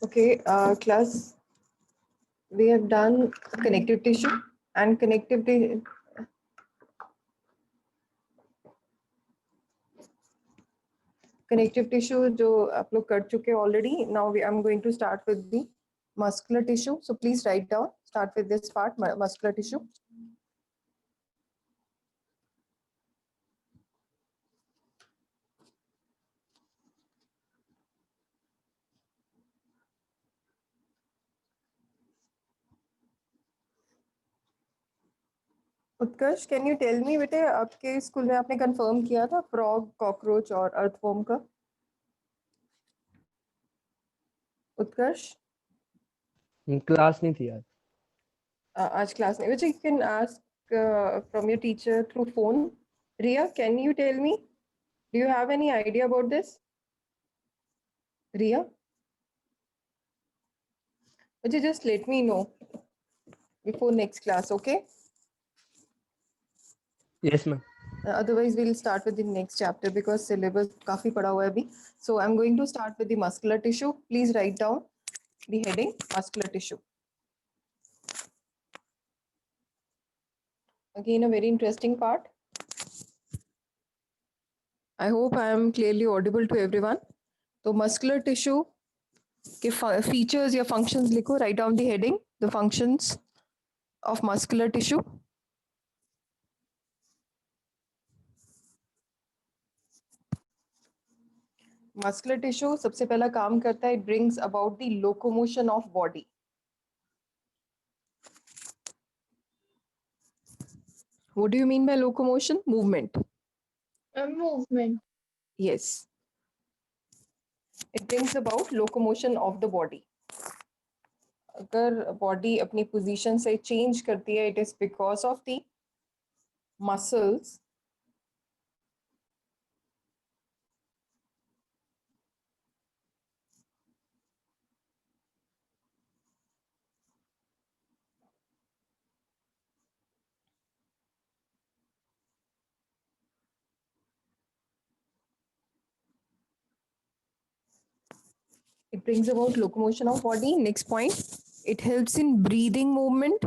Okay, class, we have done connective tissue and connective tissue जो आप लोग कर चुके already. Now I'm going to start with the muscular tissue. So please write down. Start with this part, muscular tissue. Utkarsh, can you tell me बेटे, आपके school में आपने confirm किया था फ्रॉग, कॉकरोच और अर्थवॉर्म का? उत्कर्ष, क्लास नहीं थी आज। आज क्लास नहीं, बेटे you can ask from your teacher through phone. Riya, can you tell me, do you have any idea about this? Riya, बेटे just let me know before next class, okay? Yes ma'am. Otherwise we'll start with the next chapter because syllabus काफी पड़ा हुआ है अभी. So I'm going to start with the muscular tissue. Please write down the heading muscular tissue. Again, a very interesting part. I hope I am clearly audible to everyone. So muscular tissue के features या functions लिखो. Write down the heading, the functions of muscular tissue. Muscular tissue सबसे पहला काम करता है, it brings about the locomotion of body. What do you mean by locomotion? Movement. Movement. Yes. It brings about locomotion of the body. अगर body अपनी position से change करती है, it is because of the muscles it brings about locomotion of body. Next point, it helps in breathing movement.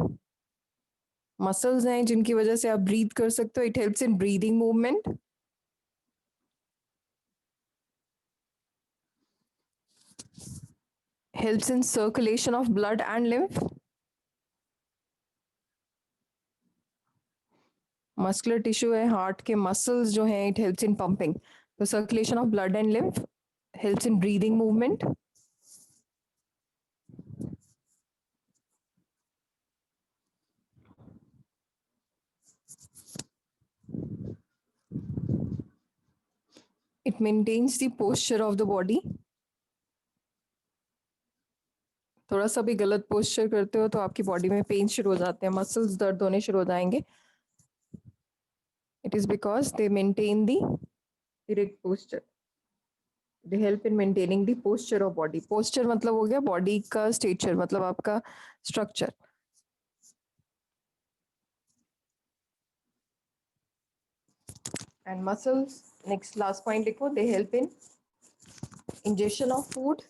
Muscles हैं जिनकी वजह से आप breathe कर सकते हो. It helps in breathing movement. Helps in circulation of blood and lymph. Muscular tissue है, heart के muscles जो हैं, it helps in pumping. The circulation of blood and lymph helps in breathing movement. It maintains the posture of the body. थोड़ा सा भी गलत posture करते हो तो आपकी बॉडी में पेन शुरू हो जाते हैं, मसल्स दर्द होने शुरू हो जाएंगे. It is because they maintain the correct posture. They help in maintaining the posture of body. Posture मतलब हो गया बॉडी का स्टेचर, मतलब आपका structure. And muscles, next last point लिखो, they help in ingestion of food.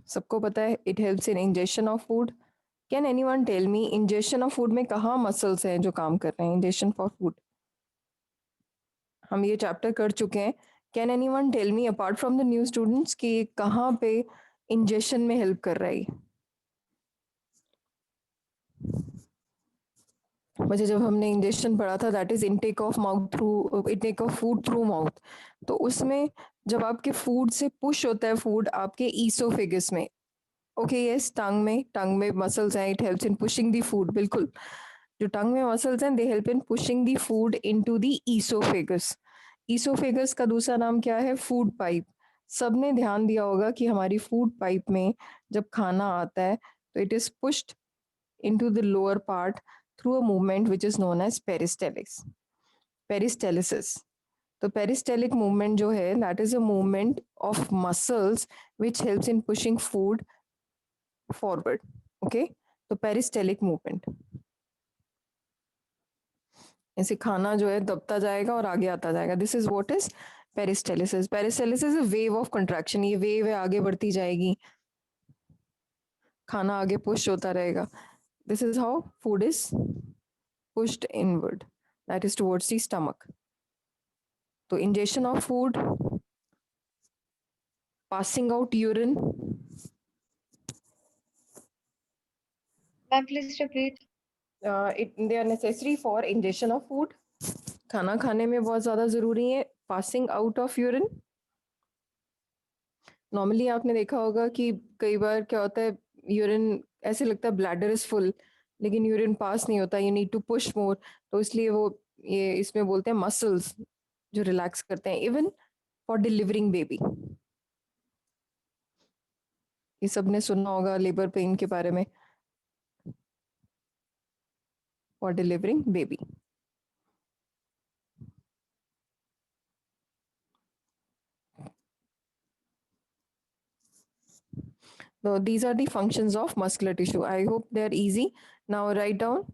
सबको पता है it helps in ingestion of food. Can anyone tell me ingestion of food में कहाँ muscles हैं जो काम कर रहे हैं? Ingestion for food. हम ये चैप्टर कर चुके हैं. Can anyone tell me apart from the new students कि कहाँ पे ingestion में help कर रहा है? मुझे जब हमने इंजेक्शन पढ़ा था, that is intake of mouth through, intake of food through mouth. तो उसमें जब आपके फूड से पुश होता है फूड आपके ईसोफेगस में, ओके यस, टंग में मसल्स हैं, it helps in pushing the food. बिल्कुल, जो टंग में मसल्स हैं they help in pushing the food into the oesophagus. Oesophagus का दूसरा नाम क्या है? Food pipe. सबने ध्यान दिया होगा कि हमारी फूड पाइप में जब खाना आता है तो it is pushed into the lower part through a movement which is known as peristalsis. तो peristaltic movement जो है, that is a movement of muscles which helps in pushing food forward. Okay, तो peristaltic movement. ऐसे खाना जो है दबता जाएगा और आगे आता जाएगा. This is what is peristalsis, peristalsis is wave of contraction, ये वेव है आगे बढ़ती जाएगी, खाना आगे पुश होता रहेगा. This is how food is pushed inward, that is towards the stomach. So ingestion of food, passing out urine. Ma'am, please repeat. They are necessary for ingestion of food. खाना खाने में बहुत ज़्यादा ज़रूरी है. Passing out of urine. Normally आपने देखा होगा कि कई बार क्या होता है, यूरिन ऐसे लगता है ब्लैडर इज फुल, लेकिन यूरिन पास नहीं होता, you need to push more. तो इसलिए वो ये इसमें बोलते हैं मसल्स जो रिलैक्स करते हैं. इवन फॉर डिलीवरिंग बेबी, ये सबने सुना होगा लेबर पेन के बारे में. For delivering baby. So these are the functions of muscular tissue. I hope they are easy. Now write down.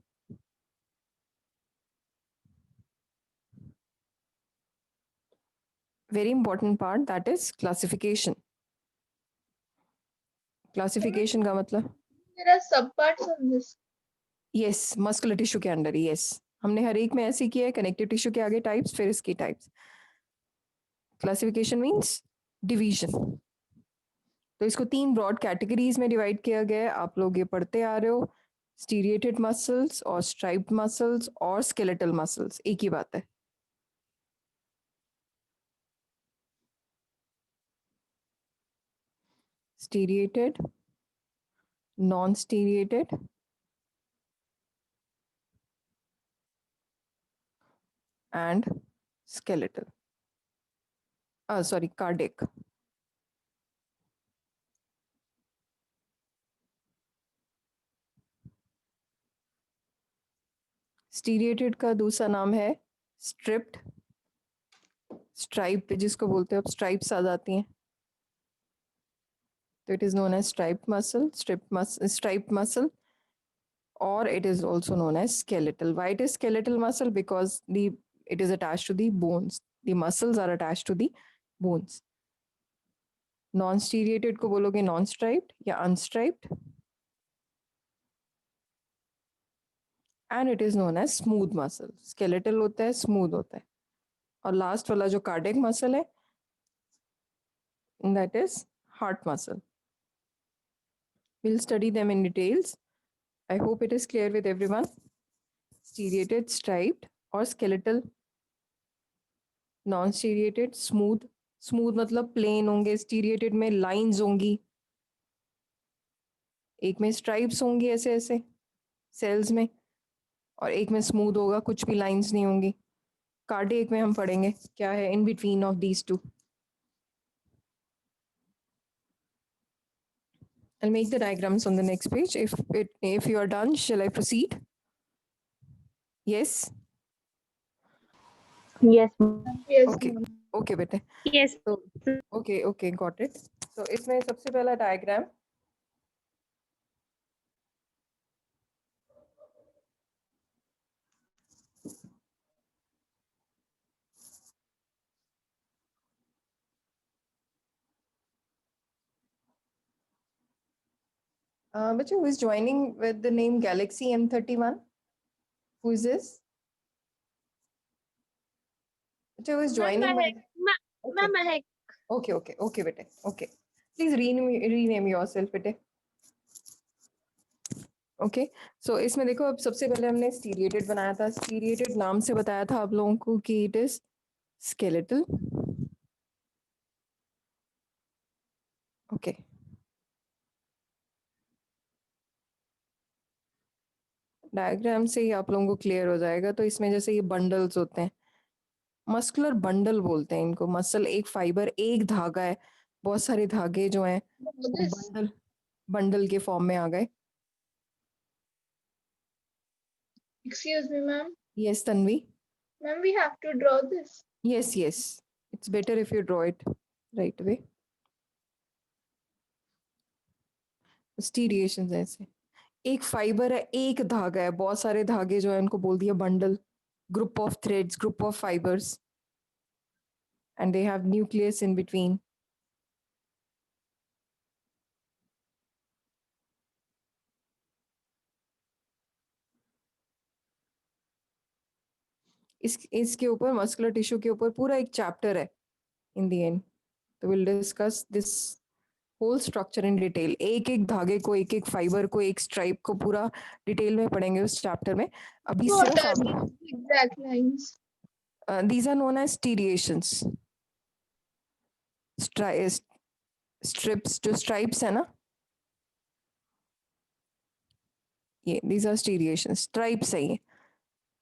Very important part, that is classification. Classification का मतलब There are subparts on this. yes, muscular tissue के अंदर yes. हमने हर एक में ऐसे किया है, connective tissue के आगे types, फिर इसकी types. Classification means division. तो इसको 3 ब्रॉड कैटेगरीज में डिवाइड किया गया है. आप लोग ये पढ़ते आ रहे हो, स्टीरिएटेड मसल्स और स्ट्राइप्ड मसल्स और स्केलेटल मसल्स, एक ही बात है. Striated, non striated and skeletal. Sorry, cardiac. Striated का दूसरा नाम है स्ट्रिप्ड. स्ट्राइप जिसको बोलते हैं, अब स्ट्राइप्स आ जाती हैं, तो it is known as striped muscle, striped muscle, or it is also known as skeletal. Why it is skeletal muscle? Because it is attached to the bones. The muscles are attached to the bones. Non-striated को बोलोगे non-striped या unstriped, and it is known as smooth muscle. Skeletal होता है, smooth होता है. और last वाला जो cardiac muscle है, that is heart muscle. We'll study them in details. I hope it is clear with everyone. Striated, striped और skeletal. Non-striated, smooth. Smooth मतलब प्लेन होंगे, स्टीरिएटेड में लाइंस होंगी, एक में स्ट्राइप्स होंगी ऐसे ऐसे सेल्स में, और एक में स्मूथ होगा, कुछ भी लाइंस नहीं होंगी. कार्डियक में हम पढ़ेंगे क्या है in between of these two. I'll make the diagrams on the next page. If you are done, shall I proceed? Yes. Yes, Yes, Okay. ma'am. Okay बेटे. yes. So okay, got it. So इसमें सबसे पहला diagram, बच्चों, who is joining with the name Galaxy M31? Who is this? Bachcha, who is joining with? Okay. Mahek. Okay, bete. Okay. Please rename yourself, bete. Okay. So इसमें देखो, अब सबसे पहले हमने स्टीरिएटेड बनाया था. स्टीरिएटेड नाम से बताया था आप लोगों को कि it is skeletal. Okay. Diagram से ही आप लोगों को क्लियर हो जाएगा. तो इसमें जैसे ये बंडल्स होते हैं, मस्कुलर बंडल बोलते हैं इनको. मसल एक फाइबर, एक धागा है, बहुत सारे धागे जो हैं This. बंडल के फॉर्म में आ गए. Excuse me, ma'am. Yes Tanvi. Ma'am, we have to draw this. Yes, it's better if you draw it right away. स्टीरिएशन ऐसे एक फाइबर है, एक धागा है, बहुत सारे धागे जो है उनको बोल दिया bundle. Group of threads, group of fibres. and they have nucleus in between. इसके ऊपर मस्कुलर टिश्यू के ऊपर पूरा एक चैप्टर है इन द एंड, तो will discuss this whole structure in detail. एक एक धागे को, एक एक फाइबर को, एक स्ट्राइप को पूरा डिटेल में पढ़ेंगे उस चैप्टर में। अभी What सिर्फ are these exact lines? these are known as striations, strips जो stripes है ना, ये these are striations, stripes है ये।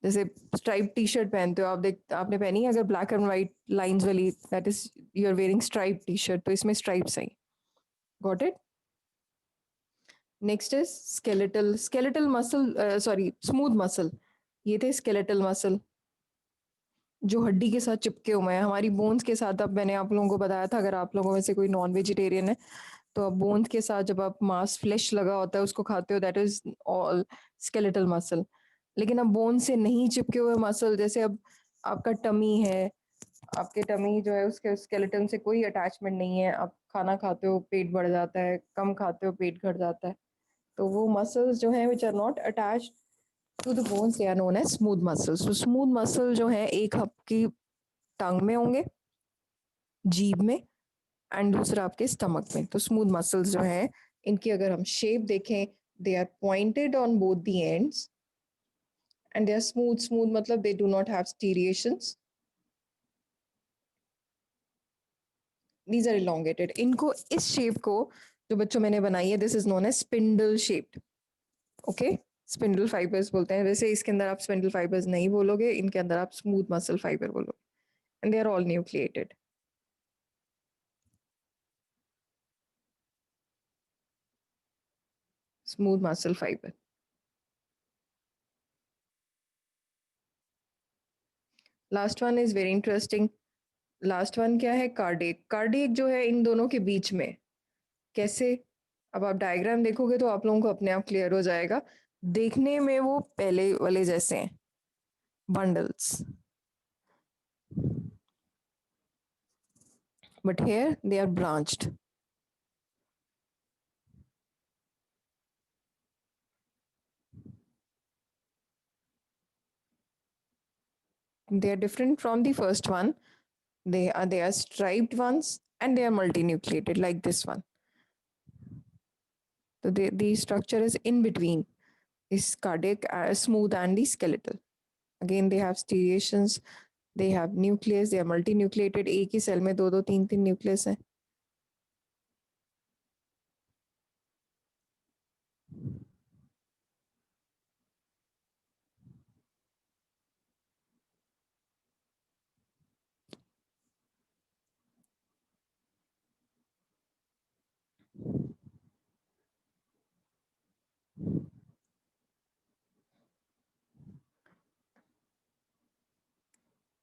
जैसे स्ट्राइप टी शर्ट पहनते हो आप, आपने पहनी है अगर ब्लैक एंड व्हाइट लाइंस वाली, that is you are wearing stripe T shirt, तो इसमें स्ट्राइप्स हैं। Got it? Next is skeletal muscle, sorry smooth muscle. ये थे स्केलेटल मसल जो हड्डी के साथ चिपके हुए हैं हमारी बोन्स के साथ। अब मैंने आप लोगों को बताया था, अगर आप लोगों में से कोई नॉन वेजिटेरियन है तो अब बोन्स के साथ जब आप मांस फ्लेश लगा होता है उसको खाते हो, that is all skeletal muscle. लेकिन अब बोन से नहीं चिपके हुए मसल, जैसे अब आपका टमी है, आपके टमी जो है उसके स्केलेटन से कोई अटैचमेंट नहीं है, आप खाना खाते हो पेट बढ़ जाता है, कम खाते हो पेट घट जाता है, तो वो मसल्स जो हैं which are not attached to the bones, they are known as smooth muscles. तो स्मूथ मसल जो है एक आपकी टंग में होंगे, जीभ में, एंड दूसरा आपके स्टमक में। तो स्मूथ मसल्स जो है इनकी अगर हम शेप देखें, they are pointed on both the ends and they are smooth मतलब they do not have striations, these are elongated। इनको इस शेप को जो बच्चों मैंने बनाई है, this is known as spindle shaped. Okay, spindle fibres बोलते हैं। वैसे इसके अंदर आप स्पिंडल फाइबर्स नहीं बोलोगे, इनके अंदर आप स्मूथ मसल फाइबर बोलोगे, and they are all nucleated. Smooth muscle fibre. Last one is very interesting. Last one क्या है? कार्डियक। कार्डियक जो है इन दोनों के बीच में कैसे, अब आप डायग्राम देखोगे तो आप लोगों को अपने आप क्लियर हो जाएगा। देखने में वो पहले वाले जैसे हैं, bundles, but here they are branched। They are different from the first one. They are striped ones and they are multinucleated like this one. So the structure is in between is cardiac, smooth, and the skeletal. Again, they have striations, they have nucleus, they are multinucleated। एक ही cell में दो दो तीन तीन nucleus हैं।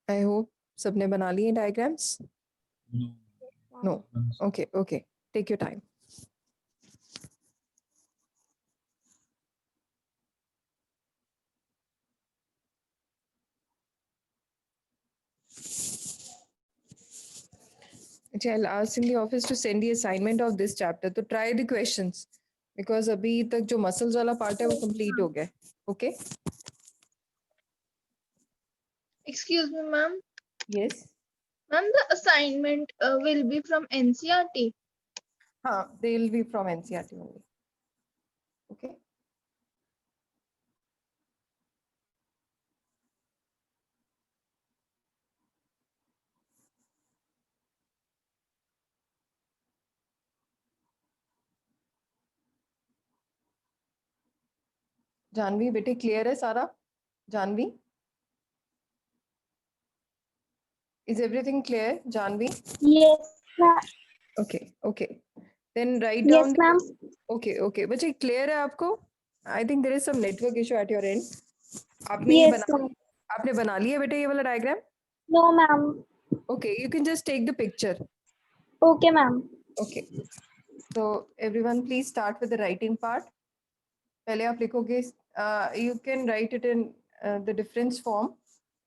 I hope सबने बना लिए diagrams? No. Okay, okay. Take your time. I'll ask in the office to send the assignment of this chapter. तो try the questions because अभी तक जो muscles वाला part है वो complete हो गया है. Okay? Excuse me, ma'am. Yes. Ma'am, the assignment will be from NCERT. हाँ, they will be from NCERT only. Okay? Janvi बेटे clear है सारा? Janvi? Is everything clear, Janvi? Yes, ma'am. Okay, okay. Then write Yes, down. ma'am. Okay, okay. बच्चे clear है आपको? I think there is some network issue at your end. आपने ये Yes, ma'am. आपने बना लिया बेटे ये वाला diagram? No, ma'am. Okay, you can just take the picture. Okay, ma'am. Okay. So everyone, please start with the writing part. पहले आप लिखोगे, you can write it in the difference form.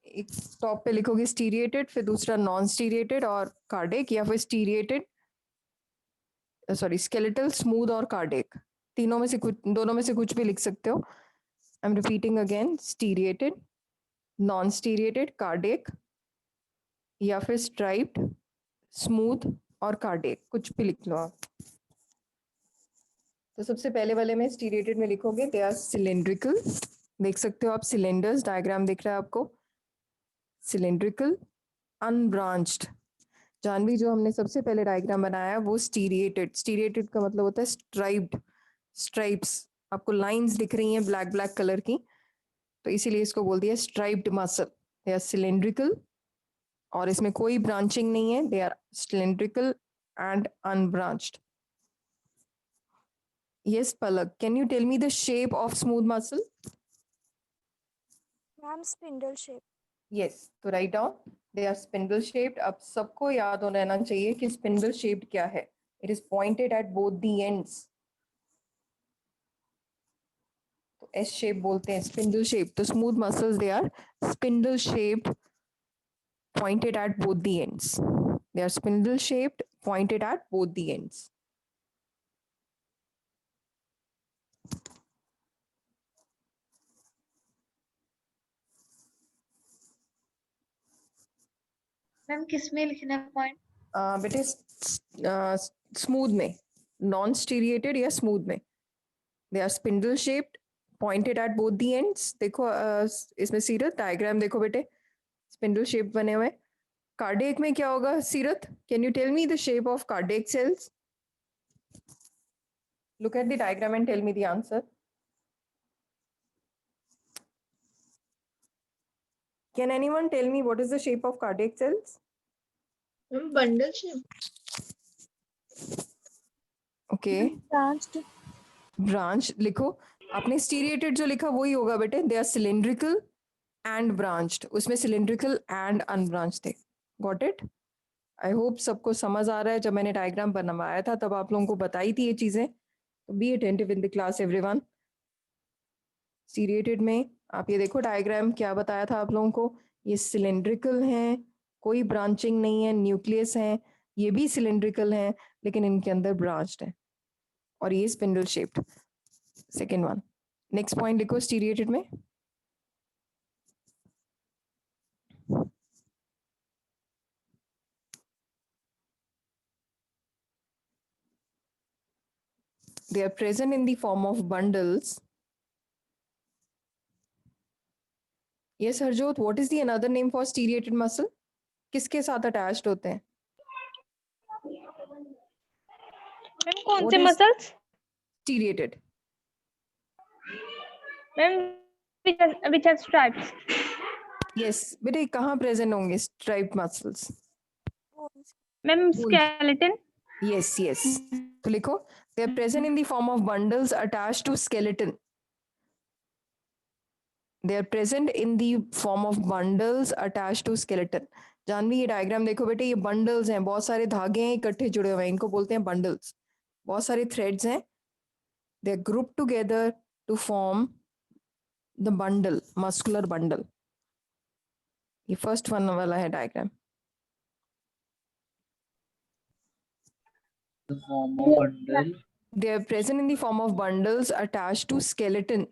एक टॉप पे लिखोगे स्टीरिएटेड, फिर दूसरा नॉन स्टीरिएटेड और cardiac, या फिर स्टीरिएटेड सॉरी स्केलेटल, स्मूथ और कार्डिक। तीनों में से कुछ, दोनों में से कुछ भी लिख सकते हो। I am repeating again, striated, non striated, cardiac, या फिर स्ट्राइप्ड, स्मूथ और कार्डिक, कुछ भी लिख लो आप। तो सबसे पहले वाले में स्टीरिएटेड में लिखोगे दे आर सिलेंड्रिकल, देख सकते हो आप सिलेंडर्स, डायग्राम दिख रहा है आपको, सिलेंड्रिकल, अनब्रांच्ड। जानवी जो हमने सबसे पहले डायग्राम बनाया वो स्टीरिएटेड, स्टीरिएटेड का मतलब होता है स्ट्राइप्ड, स्ट्राइप्स, आपको लाइंस दिख रही हैं ब्लैक ब्लैक कलर की, तो इसीलिए इसको बोल दिया striped muscle. They are cylindrical और इसमें कोई ब्रांचिंग नहीं है, they are cylindrical and unbranched. Yes, Palak, can you tell me the shape of smooth muscle? Ma'am, spindle shape. Yes, तो write down they are spindle shaped। अब सबको याद हो रहना चाहिए कि spindle shaped क्या है। It is pointed at both the ends। तो S shape बोलते हैं spindle shape। तो smooth muscles they are spindle shaped, pointed at both the ends। They are spindle shaped, pointed at both the ends। Ma'am किस में लिखना है point? बेटे smooth में, नॉन स्टीरिएटेड या स्मूथ में, they are spindle shaped, pointed at both the ends. देखो इसमें सीरत डायग्राम देखो बेटे, स्पिंडल शेप बने हुए। कार्डियक में क्या होगा Seerat, can you tell me the shape of cardiac cells? Look at the diagram and tell me the answer. Can anyone tell me what is the shape of cardiac cells? Ma'am bundle shape. Okay, Branched. Branch लिखो। आपने striated जो लिखा वही होगा बेटे, they are cylindrical and branched, उसमें cylindrical and unbranch थे। Got it? I hope सबको समझ आ रहा है। जब मैंने डायग्राम बनवाया था तब आप लोगों को बताई थी ये चीजें, तो be attentive in the class everyone. Striated में आप ये देखो डायग्राम क्या बताया था आप लोगों को, ये सिलेंड्रिकल हैं, कोई ब्रांचिंग नहीं है, न्यूक्लियस है, ये भी सिलेंड्रिकल हैं लेकिन इनके अंदर ब्रांच्ड है, और ये spindle shaped. Second one, next point लिखो स्टीरिएटेड में। They are present in the form of bundles. Yes, Harjot, what is the another name for striated muscle? किसके साथ attached होते हैं? मैम कौन What से is muscles? striated? Ma'am which have stripes. Yes, बेटे कहाँ present होंगे striped muscles? Ma'am Bones. skeleton. Yes, yes. तो लिखो, they are present in the form of bundles attached to skeleton. They are present in the form of bundles attached to skeleton. Janvi ये diagram देखो बेटे, ये bundles हैं, बहुत सारे धागे हैं इकट्ठे जुड़े हुए हैं, इनको बोलते हैं बंडल्स। बहुत सारे थ्रेड्स हैं, they are grouped together to form the bundle, muscular bundle। ये फर्स्ट वन वाला है diagram. The form of bundle. They are present in the form of bundles attached to skeleton।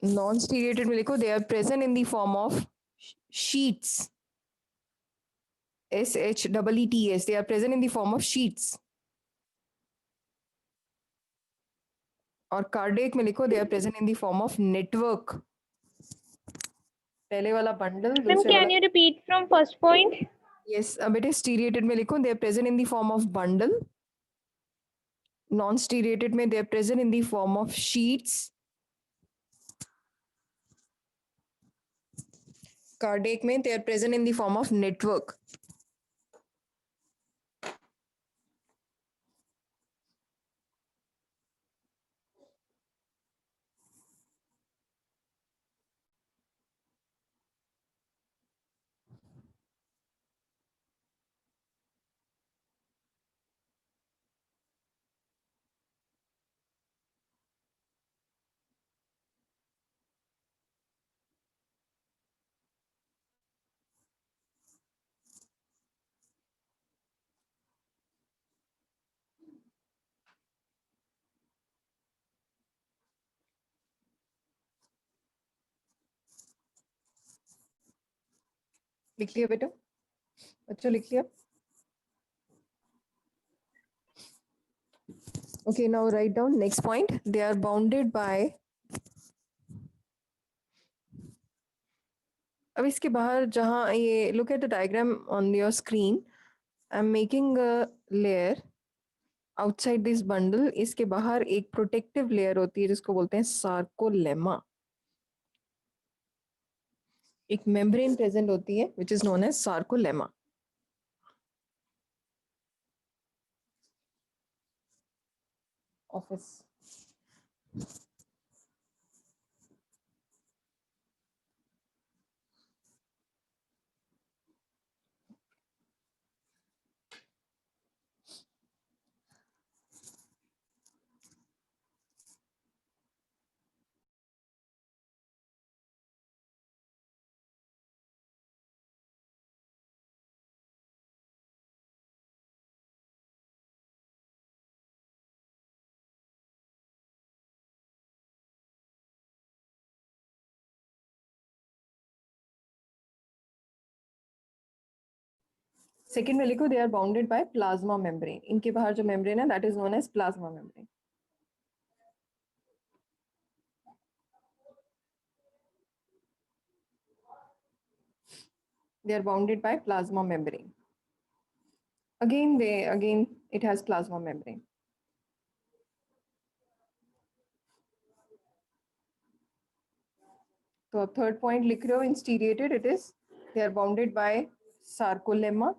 Non striated में लिखो, they are present in the form of sheets। SHEETS, they are present in the form of sheets। और cardiac में लिखो, they are present in the form of network। पहले वाला bundle, ma'am दूसरे can वाला, you repeat from first point? Yes बेटे स्टीरिएटेड में लिखो, they are present in the form of bundle। Non striated में they are present in the form of sheets। Cardiac में they are present in the form of network। लिख लिया बेटा, बच्चों लिख लिया? Okay, now write down next point. They are bounded by. अब इसके बाहर जहाँ ये look at the diagram on your screen. I'm making a layer outside this bundle. इसके बाहर एक protective layer होती है जिसको बोलते हैं sarcolemma. एक membrane present होती है which is known as sarcolemma. Office. Second में लिखो, they are bounded by plasma membrane. इनके बाहर जो मेम्ब्रेन है that is known as plasma membrane. They are bounded by plasma membrane. Again it has plasma membrane. तो अब third point लिख रहे हो, in striated it is they are bounded by sarcolemma.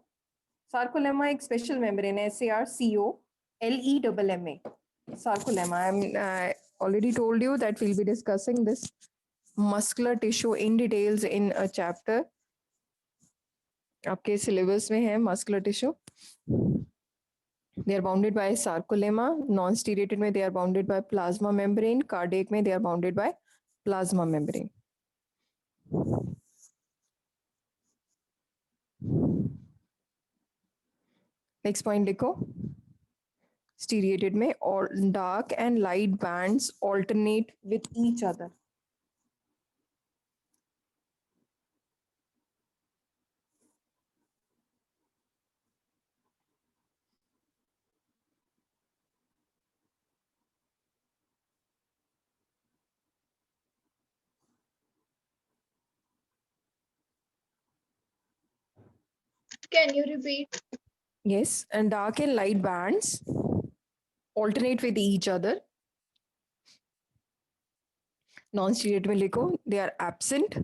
Sarcolemma एक स्पेशल मेम्ब्रेन है, SARCOLEMMA. Sarcolemma. I already told you that we'll be discussing this muscular tissue in details in a chapter. आपके syllabus में है muscular tissue. They are bounded by sarcolemma. Non-striated में they are bounded by plasma membrane. Cardiac में they are bounded by plasma membrane. Next point लिखो. Striated में और dark and light bands alternate with each other. Can you repeat? Yes, and dark and light bands alternate with each other. Non-striated में लिखो, they are absent.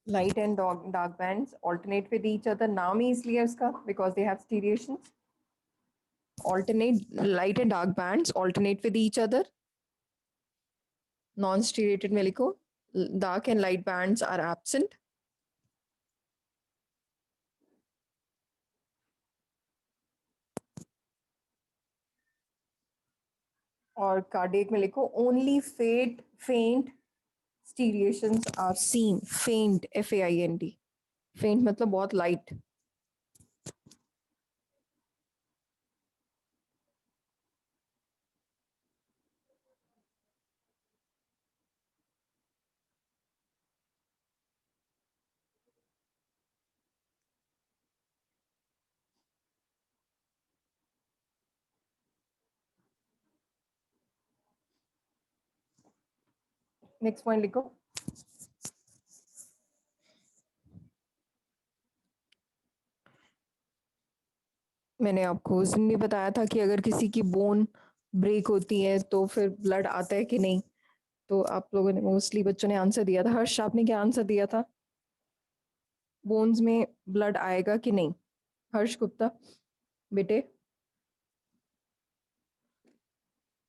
Light and dark bands alternate with each other. नाम ही इसलिए उसका because they have striations. Alternate, light and dark bands alternate with each other. Non-striated में लिखो, dark and light bands are absent. और cardiac में लिखो, only faint striations are seen. Faint, FAINT. Faint मतलब बहुत light. नेक्स्ट पॉइंट लिखो. मैंने आपको उस दिन भी बताया था कि अगर किसी की बोन ब्रेक होती है तो फिर ब्लड आता है कि नहीं. तो आप लोगों ने मोस्टली बच्चों ने आंसर दिया था. हर्ष, आपने क्या आंसर दिया था? बोन्स में ब्लड आएगा कि नहीं? हर्ष गुप्ता बेटे,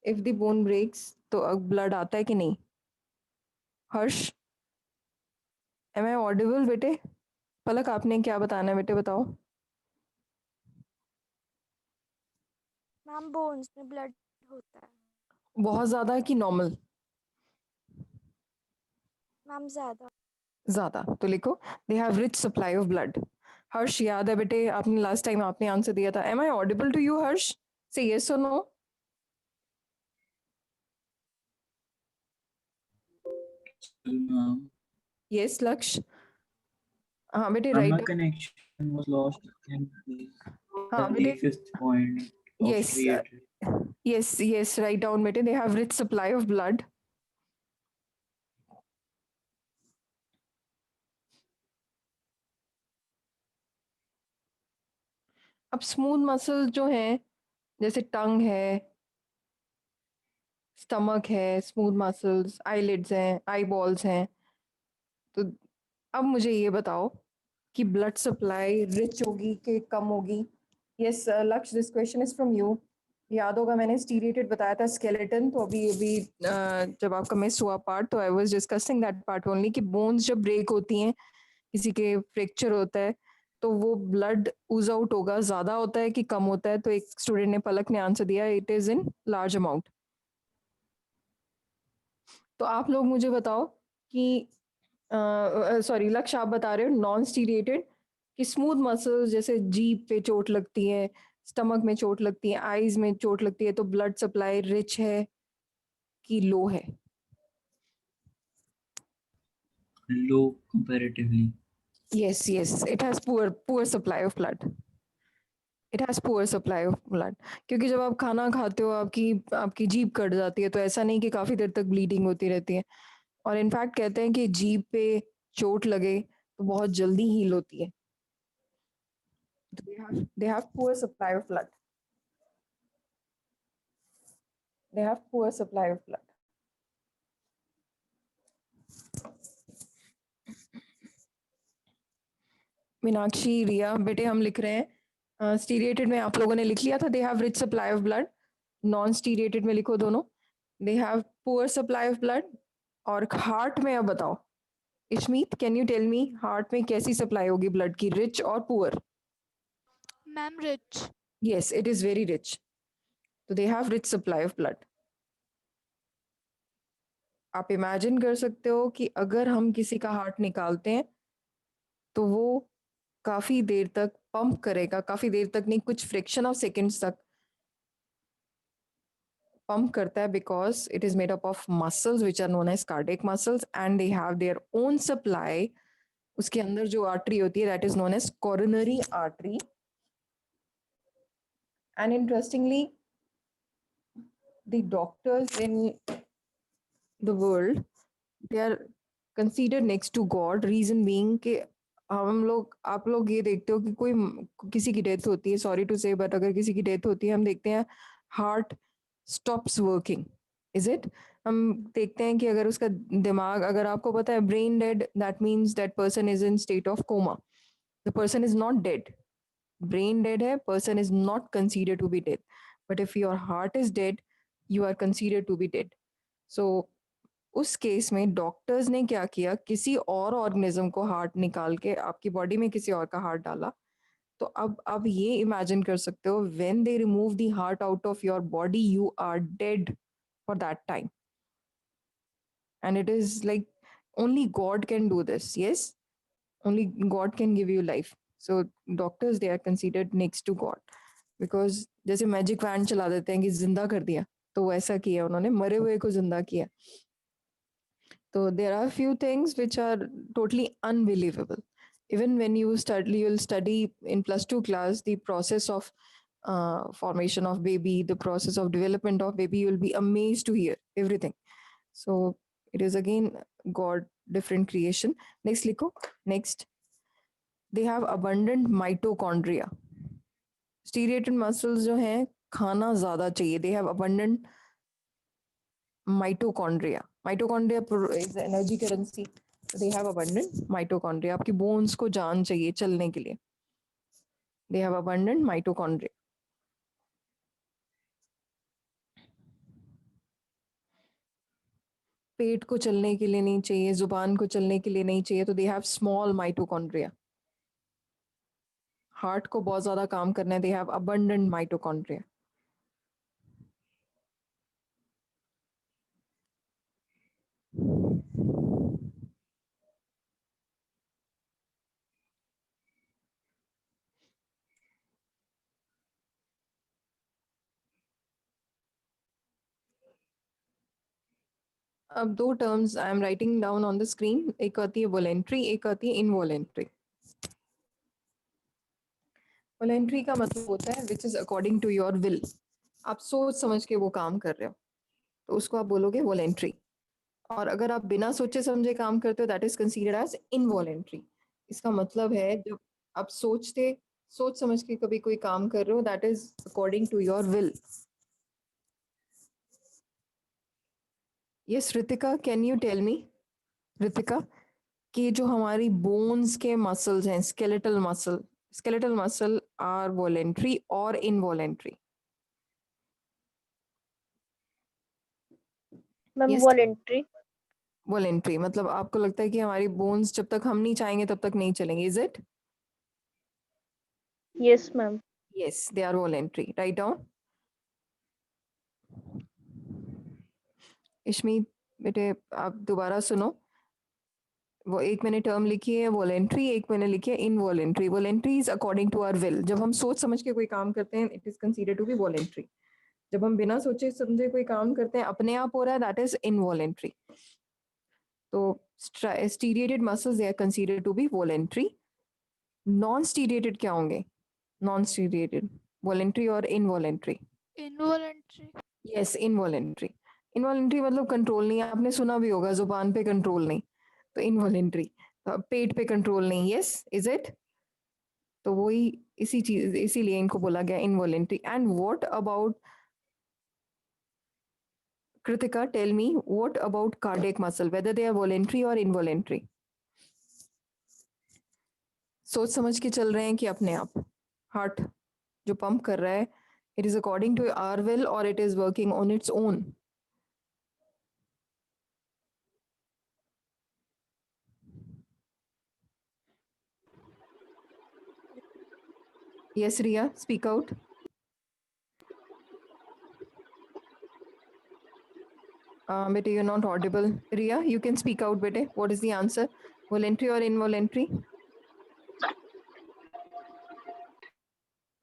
इफ द बोन ब्रेक्स तो ब्लड आता है कि नहीं? हर्ष, एम आई ऑडिबल बेटे? पलक, आपने क्या बताना है बेटे, बताओ. मैम बोन्स में ब्लड होता है. बहुत ज्यादा कि नॉर्मल? मैम ज्यादा. ज्यादा. तो लिखो, they have rich supply of blood. Harsh, याद है बेटे आपने लास्ट टाइम आपने आंसर दिया था. Am I audible to you Harsh? Say yes और नो. ma'am. Yes, Laksh. हाँ बेटे Ma'am, my right. connection was lost in हाँ बेटे. 35th point of Yes, striated. yes, write down बेटे. They have rich supply of blood. अब smooth muscle जो हैं, जैसे टंग है, स्टमक है, स्मूथ मसल्स, आईलिड्स हैं, आई बॉल्स हैं. तो अब मुझे ये बताओ कि ब्लड सप्लाई रिच होगी कि कम होगी. यस लक्ष्य, this question is from you. याद होगा मैंने स्टीरियटेड बताया था स्केलेटन. तो अभी अभी जब आपका मिस हुआ पार्ट, तो I was discussing that part only कि बोन्स जब ब्रेक होती हैं, किसी के फ्रैक्चर होता है, तो वो ब्लड ऊज आउट होगा, ज्यादा होता है कि कम होता है. तो एक स्टूडेंट ने, पलक ने आंसर दिया, it is in large amount. तो आप लोग मुझे बताओ कि सॉरी लक्ष्य, आप बता रहे हो नॉन स्टीरिएटेड कि स्मूथ मसल्स जैसे जीभ पे चोट लगती है, स्टमक में चोट लगती है, आईज में चोट लगती है, तो ब्लड सप्लाई रिच है कि लो है? Low comparatively. Yes yes, it has poor supply of blood. It has poor supply of blood. क्योंकि जब आप खाना खाते हो, आपकी आपकी जीभ कट जाती है, तो ऐसा नहीं कि काफी देर तक ब्लीडिंग होती रहती है. और इनफैक्ट कहते हैं कि जीभ पे चोट लगे तो बहुत जल्दी हील होती है. They have poor supply of blood. They have poor supply of blood. Meenakshi, रिया बेटे, हम लिख रहे हैं. स्टीरिएटेड में आप लोगों ने लिख लिया था they have rich supply of blood. Non striated में लिखो दोनों, they have poor supply of blood. और हार्ट में अब बताओ, Ishmeet can you tell me heart में कैसी सप्लाई होगी ब्लड की, रिच और poor? Ma'am rich. Yes, it is very rich. तो they have rich supply of blood. आप इमेजिन कर सकते हो कि अगर हम किसी का हार्ट निकालते हैं, तो वो काफी देर तक पंप करेगा, काफी देर तक नहीं, कुछ फ्रैक्शन ऑफ सेकंड्स तक पंप करता है, because it is made up of muscles which are known as cardiac muscles, and they have their own supply. उसके अंदर जो आर्टरी होती है, that is known as coronary artery. And interestingly, the doctors in the world, they are considered next to God. Reason being कि हम लोग, आप लोग ये देखते हो कि कोई किसी की डेथ होती है, सॉरी टू से, बट अगर किसी की डेथ होती है, हम देखते हैं heart stops working. Is it? हम देखते हैं कि अगर उसका दिमाग, अगर आपको पता है brain dead, that means that person is in state of coma. The person is not dead. Brain dead है, person is not consider to be dead. But if your heart is dead, you are consider to be dead. So उस case में doctors ने क्या किया, किसी और organism को heart निकाल के आपकी बॉडी में किसी और का हार्ट डाला. तो अब आप ये इमेजिन कर सकते हो, when they remove the heart out of your body, you are dead for that time. And it is like only God can do this. Yes, only God can give you life. So doctors, they are considered next to God, because जैसे magic van चला देते हैं कि जिंदा कर दिया, तो वैसा किया उन्होंने, मरे हुए को जिंदा किया. So there are few things which are totally unbelievable. Even when you'll study in +2 class the process of formation of baby, the process of development of baby, you'll be amazed to hear everything. So it is again God different creation. Next लिखो. Next, they have abundant mitochondria. Striated muscles जो हैं, खाना ज्यादा चाहिए. They have abundant mitochondria. Mitochondria is the energy currency. They have abundant mitochondria. आपकी bones को जान चाहिए चलने के लिए. They have abundant mitochondria. पेट को चलने के लिए नहीं चाहिए, जुबान को चलने के लिए नहीं चाहिए, तो they have small mitochondria. Heart को बहुत ज्यादा काम करना है, दे हैव अबंडेंट माइटोकॉन्ड्रिया. अब दो terms I am writing down on the screen, एक आती है वॉलेंट्री, एक आती है इनवॉलेंट्री। वॉलेंट्री का मतलब होता है which is according to your will, आप सोच समझ के वो काम कर रहे हो तो उसको आप बोलोगे वॉलेंट्री। और अगर आप बिना सोचे समझे काम करते हो that is considered as involuntary. इसका मतलब है जब आप सोच समझ के कभी कोई काम कर रहे हो that is according to your will. Yes Ritika, can you tell me? Ritika, कि जो हमारी बोन्स के मसल्स हैं, स्केलेटल मसल आर वॉलेंट्री और involuntary? Ma'am Yes. Voluntary. Voluntary मतलब आपको लगता है कि हमारी बोन्स जब तक हम नहीं चाहेंगे तब तक नहीं चलेंगे, is it? Yes ma'am. Yes, they are voluntary. Right down. Ishmeet बेटे आप दोबारा सुनो, वो एक मैंने टर्म लिखी है वॉलेंट्री, एक मैंने लिखी है involuntary. Voluntary is according to our will, जब हम सोच समझ के कोई काम करते हैं it is considered to be voluntary. जब हम बिना सोचे समझे कोई काम करते हैं अपने आप हो रहा है दैट इज इनवॉलेंट्री। तो striated muscles they are considered to be voluntary. Non striated क्या होंगे? नॉन स्टीरिएटेड वॉलेंट्री और involuntary? Involuntary. Yes involuntary. Involuntary मतलब कंट्रोल नहीं, आपने सुना भी होगा जुबान पे कंट्रोल नहीं, तो इनवॉलेंट्री। पेट पे कंट्रोल नहीं, यस इज इट? तो वही इसी चीज, इसीलिए इनको बोला गया involuntary. And what about Kritika, tell me what about cardiac muscle, whether they are voluntary और इनवॉलेंट्री? सोच समझ के चल रहे हैं कि अपने आप? हार्ट जो पंप कर रहा है it is according to our will और it is working on its own? Yes, Ria, speak out. Bete, you're not audible. Ria, you can speak out, bete. What is the answer? Voluntary or involuntary?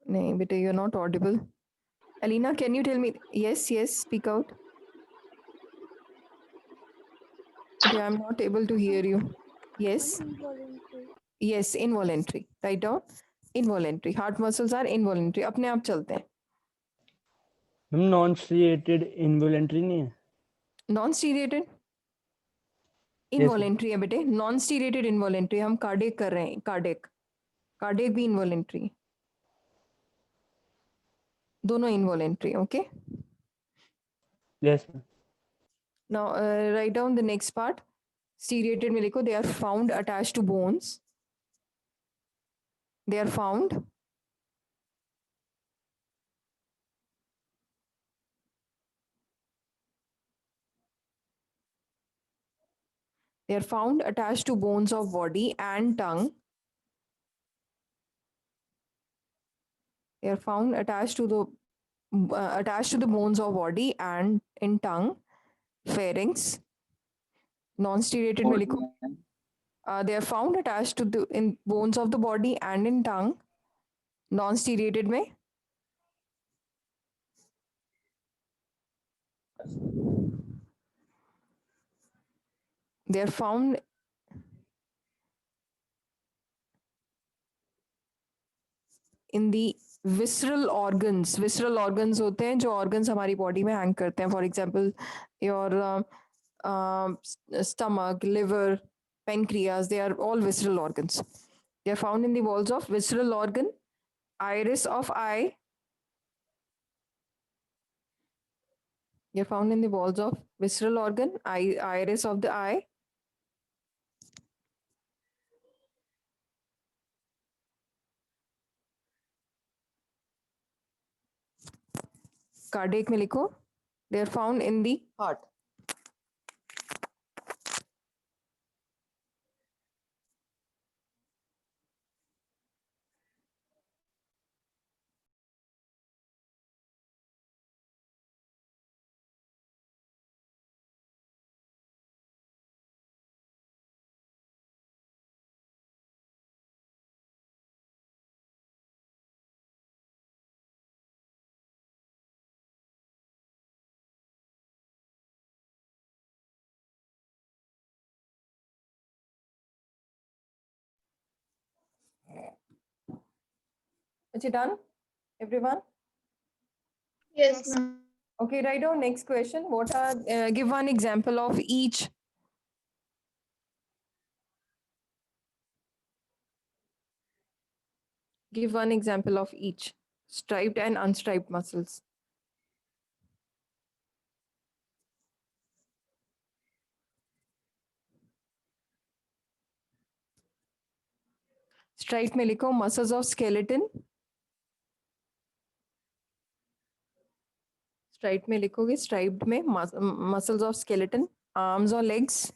No, bete, you're not audible. Alina, can you tell me? Yes, yes, speak out. Bete, I'm not able to hear you. Yes, yes, involuntary. Write down. Involuntary. Heart muscles are involuntary. अपने आप चलते हैं. Ma'am non striated involuntary नहीं है? Non striated involuntary है बेटे, non striated involuntary. हम cardiac कर रहे हैं, कार्डियक। कार्डियक भी इनवॉलेंट्री, दोनों involuntary. Okay, yes ma'am. Now write down the next part. Striated में लिखो they are found attach to bones, they are found they are found attached to bones of body and tongue. They are found attached to the bones of body and in tongue, pharynx. Non-stereated में लिखो they are found attached to the in bones of the body and in tongue. Non-stereated में they are found in the visceral organs. Visceral organs होते हैं जो organs हमारी body में hang करते हैं. For example, your stomach, liver, pancreas, they are all visceral organs. They are found in the walls of visceral organ, iris of eye. They are found in the walls of visceral organ, iris of the eye. Cardiac में लिखो, they are found in the heart. Is it done, everyone? Yes, ma'am. Okay, write down next question. What are give one example of each. Give one example of each striped and unstriped muscles. Striped में लिखो muscles of skeleton. Striped में लिखोगे striped में muscles of skeleton, arms or legs.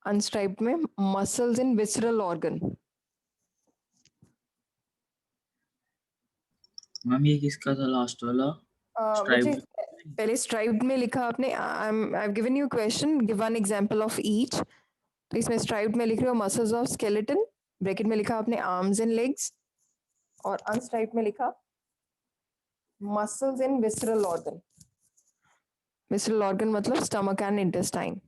Unstriped में muscles in visceral organ. Ma'am ये किसका था last वाला? मुझे Striped. पहले striped में लिखा आपने. I've given you a question. Give one example of each. तो इसमें striped में लिख रहे हो muscles of skeleton. ब्रैकेट में लिखा आपने arms and legs. और unstriped में लिखा muscles in visceral organ. Visceral organ मतलब stomach and intestine.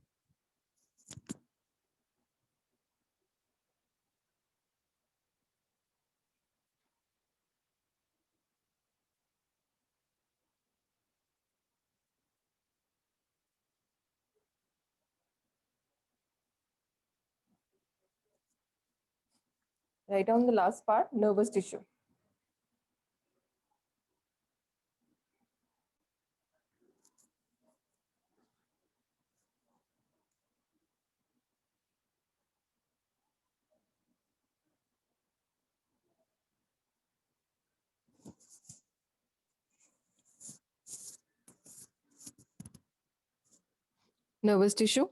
Write down the last part, nervous tissue. Nervous tissue.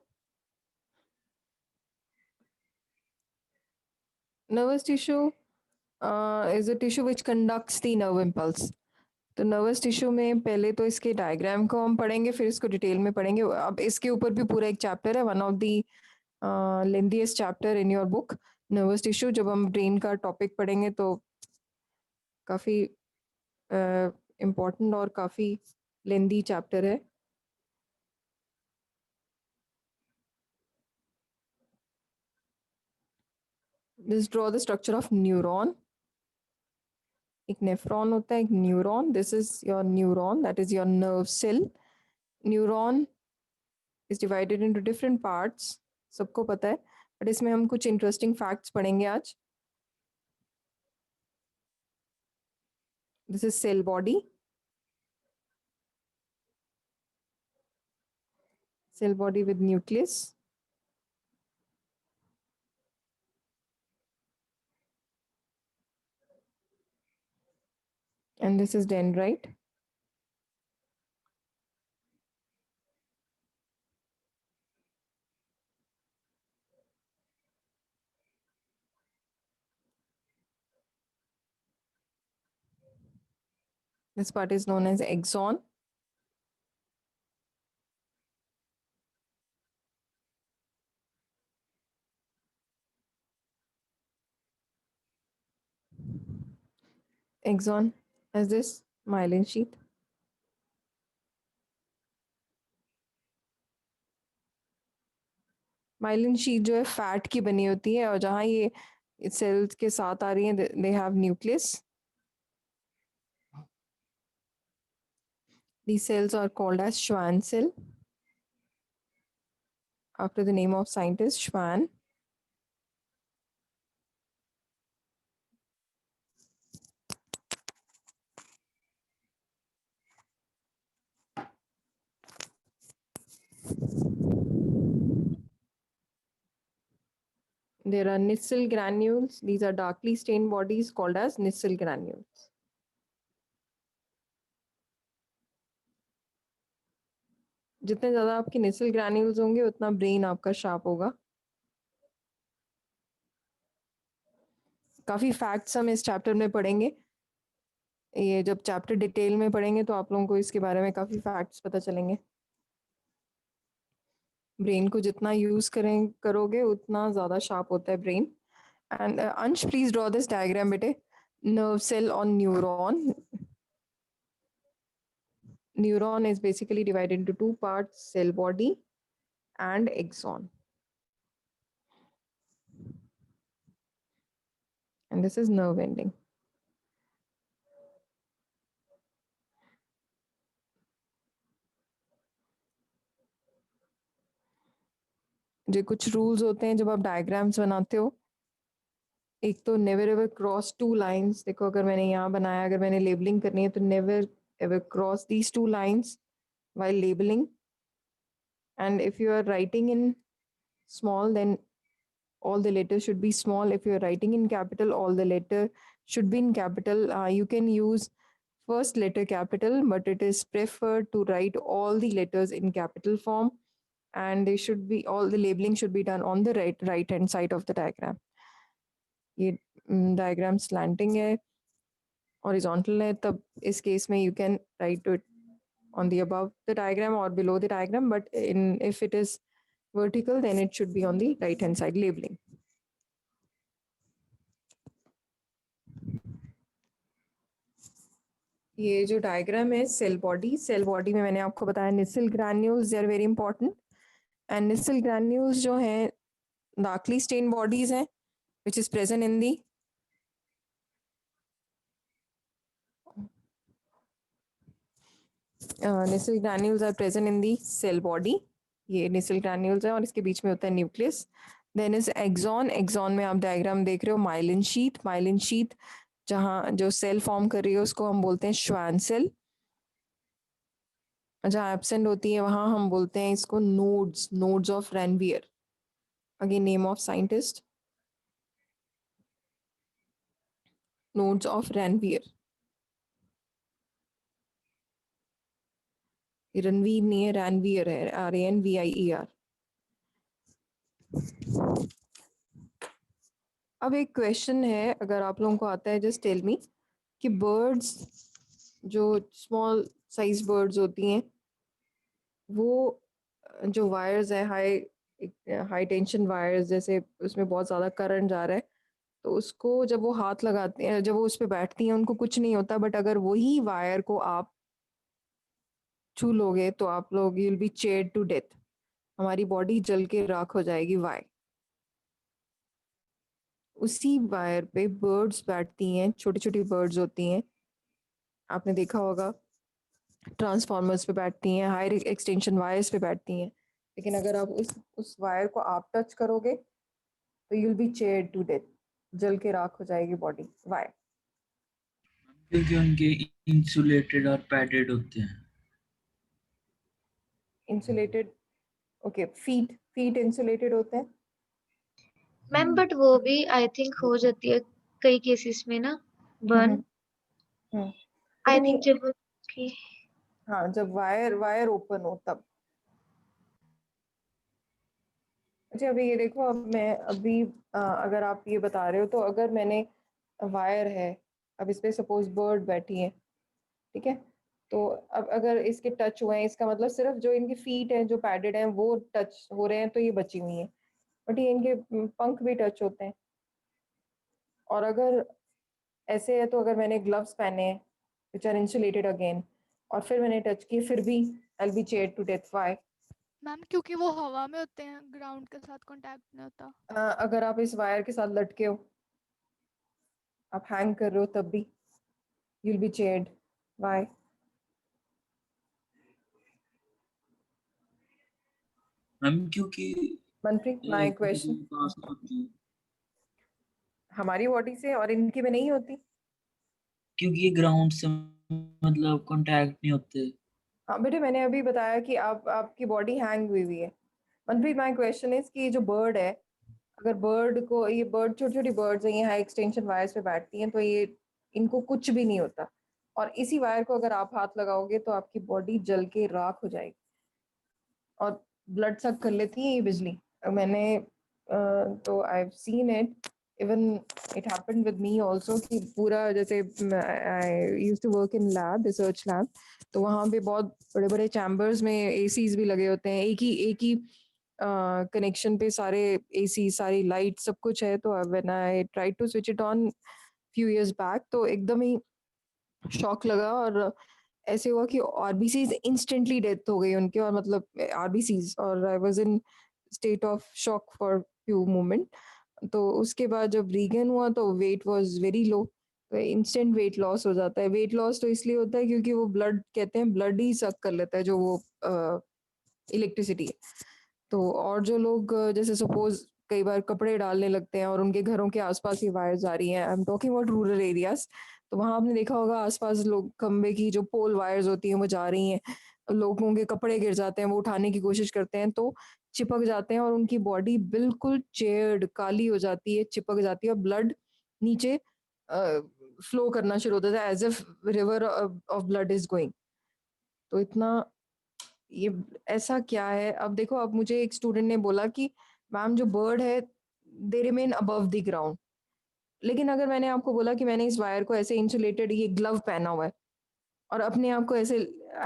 Nervous tissue is a tissue which conducts the nerve impulse. तो nervous tissue में पहले तो इसके diagram को हम पढ़ेंगे, फिर इसको डिटेल में पढ़ेंगे. अब इसके ऊपर भी पूरा एक चैप्टर है, one of the lengthiest chapter in your book, nervous tissue. जब हम ब्रेन का टॉपिक पढ़ेंगे तो काफ़ी इम्पोर्टेंट और काफ़ी लेंदी चैप्टर है. Just draw the structure of neuron. एक नेफ्रॉन होता है, एक neuron. This is your neuron, that is your nerve cell. Neuron is divided into different parts, सबको पता है, बट इसमें हम कुछ इंटरेस्टिंग फैक्ट्स पढ़ेंगे आज. This is cell body. Cell body with nucleus. And this is dendrite. This part is known as axon. Axon as this myelin sheath. Myelin sheath जो है फैट की बनी होती है, और जहाँ ये सेल्स के साथ आ रही हैं, they have nucleus. These cells are called as Schwann cell after the name of scientist Schwann. There are Nissl granules. These are darkly stained bodies called as Nissl granules. जितने ज़्यादा आपके Nissl granules होंगे, उतना brain आपका sharp होगा. काफ़ी facts हम इस चैप्टर में पढ़ेंगे. ये जब चैप्टर डिटेल में पढ़ेंगे तो आप लोगों को इसके बारे में काफ़ी फैक्ट्स पता चलेंगे. ब्रेन को जितना यूज़ करोगे उतना ज़्यादा शार्प होता है brain. And Ansh, please draw this diagram, bete. Nerve cell on neuron. Neuron is basically divided into two parts, cell body and axon. and this is nerve ending. जो कुछ rules होते हैं जब आप डायग्राम्स बनाते हो, एक तो never ever cross two lines. देखो अगर मैंने यहाँ बनाया, अगर मैंने लेबलिंग करनी है तो never ever cross these two lines while labeling. And if you are writing in small, then all the letters should be small. If you are writing in capital, all the letter should be in capital. You can use first letter capital, but it is preferred to write all the letters in capital form, and they should be, all the labeling should be done on the right hand side of the diagram. ये diagram slanting है, horizontal है, तब इस case में you can write it on the above the diagram or below the diagram, but if it is vertical, then it should be on the right hand side labeling. ये जो diagram है cell body में मैंने आपको बताया Nissl granules they are very important. And Nissl granules जो हैं darkly stain bodies हैं which is present in the Nissl granules are present in the cell body. ये निसल ग्रैन्यूल्स है और इसके बीच में होता है न्यूक्लियस. देन इज एक्सॉन में आप डायग्राम देख रहे हो माइलिन शीथ जहाँ जो सेल फॉर्म कर रही है उसको हम बोलते हैं श्वान सेल. जहाँ एब्सेंट होती है वहाँ हम बोलते हैं इसको nodes of Ranvier. Again name of scientist, nodes of Ranvier. Ranveer नहीं है, रैनवियर है, RANVIER. अब एक क्वेश्चन है, अगर आप लोगों को आता है जस्ट टेल मी कि बर्ड्स जो स्मॉल साइज बर्ड्स होती हैं वो जो वायर्स है हाई टेंशन वायर्स, जैसे उसमें बहुत ज़्यादा करंट जा रहा है तो उसको जब वो हाथ लगाते हैं, जब वो उस पर बैठती हैं उनको कुछ नहीं होता, बट अगर वही वायर को आप छू लोगे तो आप लोग you will be charred to death. हमारी बॉडी जल के राख हो जाएगी. वाई? उसी वायर पे बर्ड्स बैठती हैं, छोटी छोटी बर्ड्स होती हैं, आपने देखा होगा ट्रांसफॉर्मर्स पे बैठती हैं, हाई एक्सटेंशन वायर्स पे बैठती हैं. लेकिन अगर आप उस वायर को आप टच करोगे तो you will be charred to death, जल के राख हो जाएगी बॉडी. वाई? क्योंकि उनके इंसुलेटेड और पैडेड होते हैं. Insulated, okay. फीट इंसुलेटेड होते हैं. मैम बट वो भी आई थिंक हो जाती है कई केसेस में ना बर्न. आई थिंक जब उसकी हाँ, जब वायर ओपन हो तब. अच्छा अभी ये देखो, अब मैं अगर आप ये बता रहे हो तो अगर मैंने वायर है, अब इस पे सपोज बर्ड बैठी है, ठीक है, तो अब अगर इसके टच हुए हैं इसका मतलब सिर्फ जो इनके फीट हैं जो पैडेड हैं वो टच हो रहे हैं तो ये बची हुई हैं, बट ये इनके पंख भी टच होते हैं. और अगर ऐसे है तो अगर मैंने ग्लव्स पहने हैं विच आर इंसुलेटेड अगेन और फिर मैंने टच किए फिर भी I will be charred to death. Why? Ma'am क्योंकि वो हवा में होते हैं, ग्राउंड के साथ कांटेक्ट नहीं होता. अगर आप इस वायर के साथ लटके हो, आप हैंग कर रहे हो, तब भी you will be chaired. Why? Ma'am क्योंकि मनप्रीत, माय क्वेश्चन, हमारी बॉडी से और इनकी में नहीं होती क्योंकि ये ग्राउंड से मतलब कांटेक्ट नहीं होते. हाँ बेटे, मैंने अभी बताया कि आपकी बॉडी हैंग हुई है. मनप्रीत, माय क्वेश्चन इज कि ये जो बर्ड है, अगर ये बर्ड छोटी छोटी बर्ड्स हैं, ये हाई एक्सटेंशन वायर्स पे बैठती हैं तो ये इनको कुछ भी नहीं होता, और इसी वायर को अगर आप हाथ लगाओगे तो आपकी बॉडी जल के राख हो जाएगी और ब्लड सक कर लेती है ये बिजली. मैंने तो I have seen it, even it happened with me also कि पूरा, जैसे I used to work in lab, research lab, तो वहाँ पे बहुत बड़े बड़े चैम्बर्स में एसीज भी लगे होते हैं, एक ही कनेक्शन पे सारे एसी, सारी लाइट, सब कुछ है. तो when I try to switch it on few years back तो एकदम ही शॉक लगा और ऐसे हुआ कि आरबीसीज इंस्टेंटली डेथ हो गई उनकी, और मतलब आरबीसीज, और I was in state of shock for few moment. तो उसके बाद जब रीगेन हुआ तो वेट वाज वेरी लो, तो इंस्टेंट वेट लॉस हो जाता है। वेट लॉस तो इसलिए होता है क्योंकि वो ब्लड, कहते हैं ब्लड ही सक कर लेता है जो वो इलेक्ट्रिसिटी है। तो और जो लोग जैसे सपोज कई बार कपड़े डालने लगते हैं और उनके घरों के आसपास ही वायर्स आ रही हैं, I am talking about rural areas, तो वहां आपने देखा होगा आसपास लोग खंबे की जो पोल वायर्स होती हैं वो जा रही हैं, लोगों के कपड़े गिर जाते हैं, वो उठाने की कोशिश करते हैं तो चिपक जाते हैं और उनकी बॉडी बिल्कुल चेयर्ड काली हो जाती है, चिपक जाती है और ब्लड नीचे फ्लो करना शुरू होता है as if river of blood is going. तो इतना ये ऐसा क्या है? अब देखो, अब मुझे एक स्टूडेंट ने बोला कि मैम जो बर्ड है they remain above the ground, लेकिन अगर मैंने आपको बोला कि मैंने इस वायर को ऐसे इंसुलेटेड ये ग्लव पहना हुआ है और अपने आप को ऐसे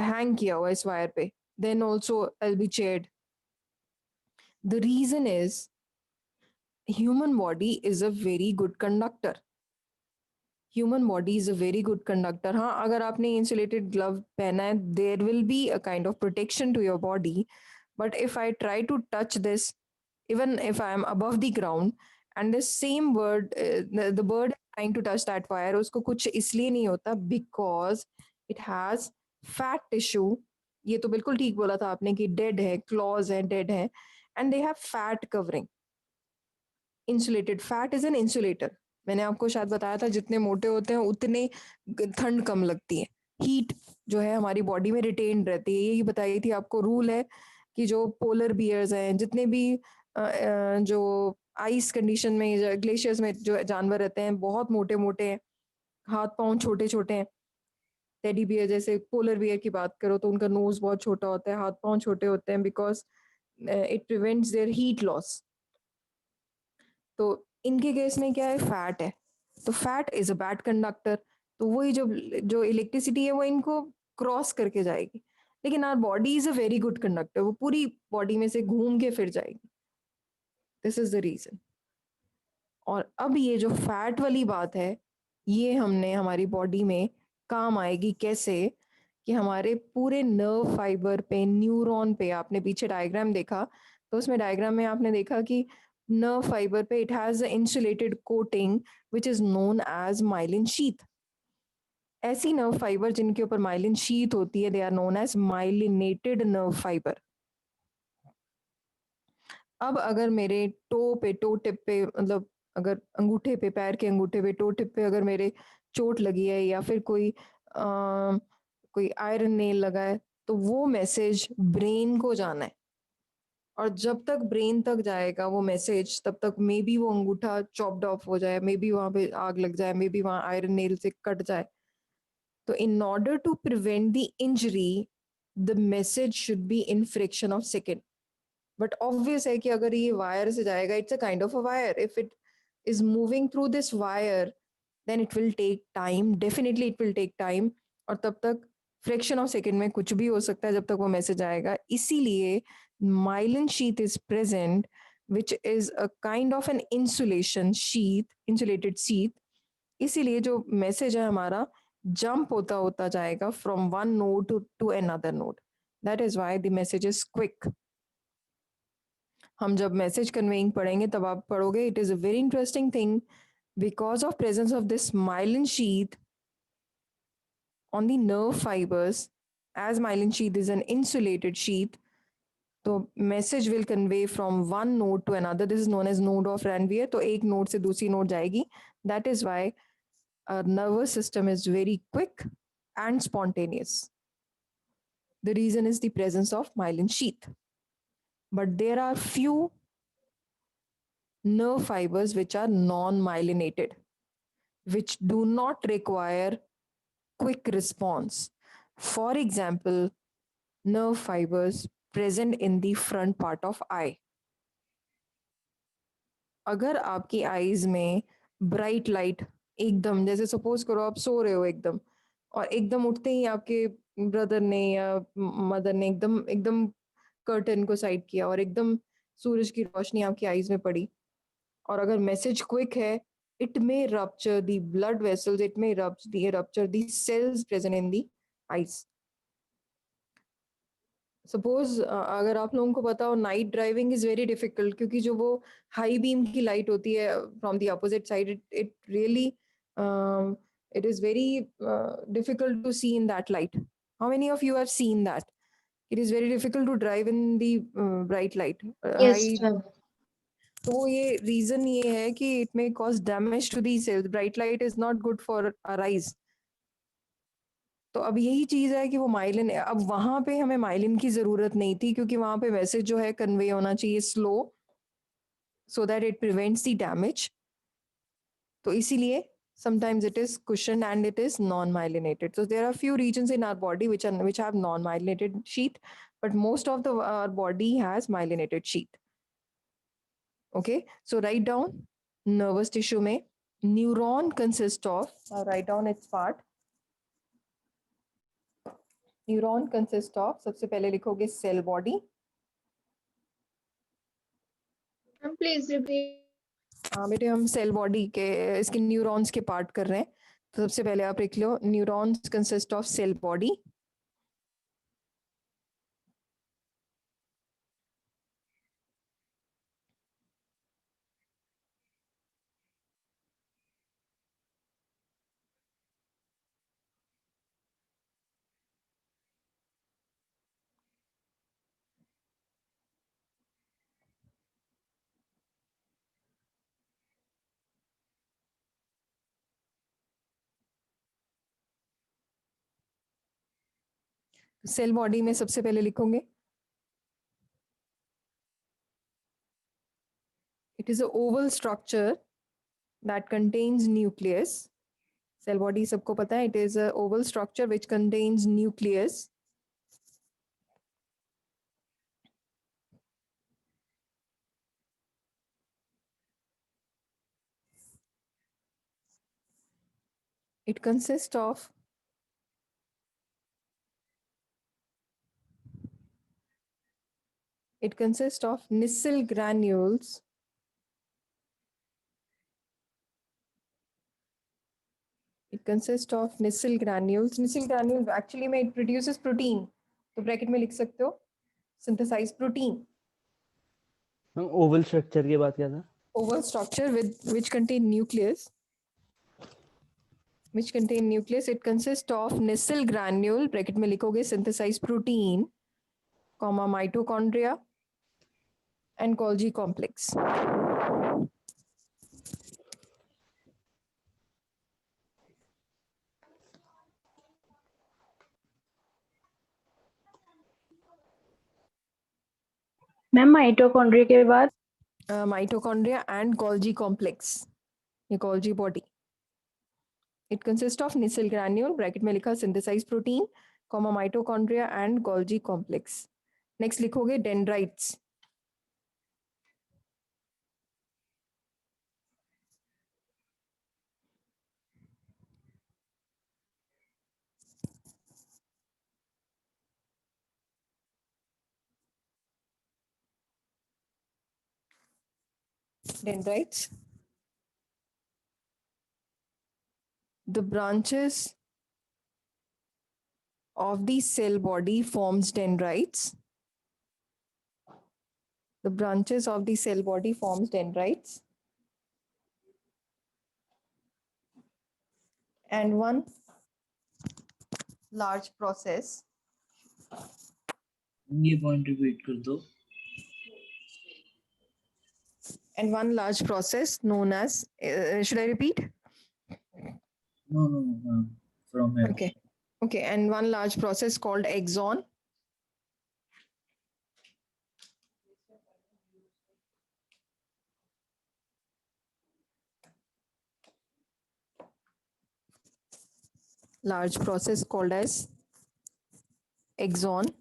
हैंग किया हुआ है इस वायर पे, then also I be charred. The reason is human body is a very good conductor. Human body is a very good conductor. हाँ, अगर आपने इंसुलेटेड ग्लव पहना है there will be a kind of protection to your body, but if I try to touch this, even if I am above the ground, and the same bird, the bird is trying to touch that wire, उसको कुछ इसलिए नहीं होता because it has fat tissue। ये तो बिल्कुल ठीक बोला था आपने कि dead है, claws है, dead है, and they have fat covering। Insulated fat is an insulator। मैंने आपको शायद बताया था जितने मोटे होते हैं उतने ठंड कम लगती है, हीट जो है हमारी बॉडी में रिटेन्ड रहती है। यही बताई थी आपको, रूल है कि जो पोलर बियर्स हैं, जितने भी जो आइस कंडीशन में ग्लेशियर्स में जो जानवर रहते हैं बहुत मोटे मोटे हैं, हाथ पांव छोटे छोटे हैं। टेडी बियर जैसे पोलर बियर की बात करो तो उनका नोज बहुत छोटा होता है, हाथ पांव छोटे होते हैं, because it prevents their heat loss. तो इनके केस में क्या है, फैट है, तो fat is a bad conductor. तो वही जो जो इलेक्ट्रिसिटी है वो इनको क्रॉस करके जाएगी, लेकिन our body is a very good conductor, वो पूरी बॉडी में से घूम के फिर जाएगी। This is the reason. और अब ये जो फैट वाली बात है ये हमने हमारी बॉडी में काम आएगी कैसे, कि हमारे पूरे नर्व फाइबर पे, न्यूरॉन पे, आपने पीछे डायग्राम देखा तो उसमें डायग्राम में आपने देखा कि नर्व फाइबर पे it has insulated coating which is known as myelin sheath. ऐसी नर्व फाइबर जिनके ऊपर माइलिन शीथ होती है they are known as myelinated nerve fiber. अब अगर मेरे टो टिप पे, मतलब अगर अंगूठे पे, पैर के अंगूठे पे, टो टिप पे अगर मेरे चोट लगी है या फिर कोई आयरन नेल लगा है, तो वो मैसेज ब्रेन को जाना है, और जब तक ब्रेन तक जाएगा वो मैसेज तब तक मे बी वो अंगूठा चॉप्ड ऑफ हो जाए, मे बी वहां पे आग लग जाए, मे बी वहां आयरन नेल से कट जाए। तो in order to prevent the injury the message should be in fraction of second. But obvious है कि अगर ये वायर से जाएगा, it's a kind of a wire, if it is moving through this wire then it will take time, definitely it will take time, और तब तक fraction of second में कुछ भी हो सकता है जब तक वो मैसेज आएगा। इसीलिए myelin sheath is present, which is a kind of an insulation sheath, insulated sheath। इसीलिए जो मैसेज है हमारा जंप होता होता जाएगा from one node to another node। That is why the message is quick। हम जब मैसेज कन्वेइंग पढ़ेंगे तब आप पढ़ोगे it is a very interesting thing because of presence of this myelin sheath on the nerve fibers, as myelin sheath is an insulated sheath, तो message will convey from one node to another, this is known as node of Ranvier. तो एक node से दूसरी node जाएगी, that is why nervous system is very quick and spontaneous. The reason is the presence of myelin sheath. But there are few nerve fibers which are non-myelinated, which do not require quick response. For example, nerve fibers present in the front part of eye। अगर आपकी eyes में bright light एकदम, जैसे suppose करो आप सो रहे हो एकदम, और एकदम उठते ही आपके ब्रदर ने या मदर ने एकदम एकदम कर्टन को साइड किया और एकदम सूरज की रोशनी आपकी आईज में पड़ी, और अगर मैसेज क्विक है, it may rupture the blood vessels, it may rupture the cells present in the eyes। Suppose अगर आप लोगों को पता हो night driving is very difficult, क्योंकि जो वो हाई बीम की लाइट होती है from the opposite side, it really it is very difficult to see in that light. How many of you have seen that? It is very difficult to drive in the bright light. Yes, ma'am. तो ये reason ये है कि it may cause damage to the cells. Bright light is not good for our eyes. तो अब यही चीज है कि वो माइलिन, अब वहां पे हमें माइलिन की जरूरत नहीं थी, क्योंकि वहां पे वैसे जो है कन्वे होना चाहिए slow, so that it prevents the damage. तो इसीलिए sometimes it is cushioned and it is non-myelinated. So there are few regions in our body which have non-myelinated sheath, but most of the our body has myelinated sheath. Okay, so write down nervous tissue में neuron consist of, write down its part. Neuron consist of, सबसे पहले लिखोगे cell body. Please repeat. हाँ बेटे, हम cell body के इसके neurons के पार्ट कर रहे हैं. तो सबसे पहले आप लिख लो neurons consist of cell body. Cell body में सबसे पहले लिखोगे it is a oval structure that contains nucleus. Cell body सबको पता है, it is a oval structure which contains nucleus. It consists of Nissl granules. It consists of Nissl granules. Nissl granules actually में it produces protein. तो bracket में लिख सकते हो synthesize protein. Oval structure की बात क्या था? Oval structure which contain nucleus. It consists of Nissl granule, bracket में लिखोगे synthesize protein, comma mitochondria and Golgi complex. Ma'am mitochondria के बाद Mitochondria and Golgi complex, ये Golgi body. It consists of Nissl granule, bracket में लिखा synthesize protein, comma mitochondria and Golgi complex. Next लिखोगे dendrites. Dendrites. The branches of the cell body forms dendrites. The branches of the cell body forms dendrites. And one large process. ये point repeat कर दो. And one large process known as, should I repeat? No, from here. Okay, and one large process called axon. Large process called as axon.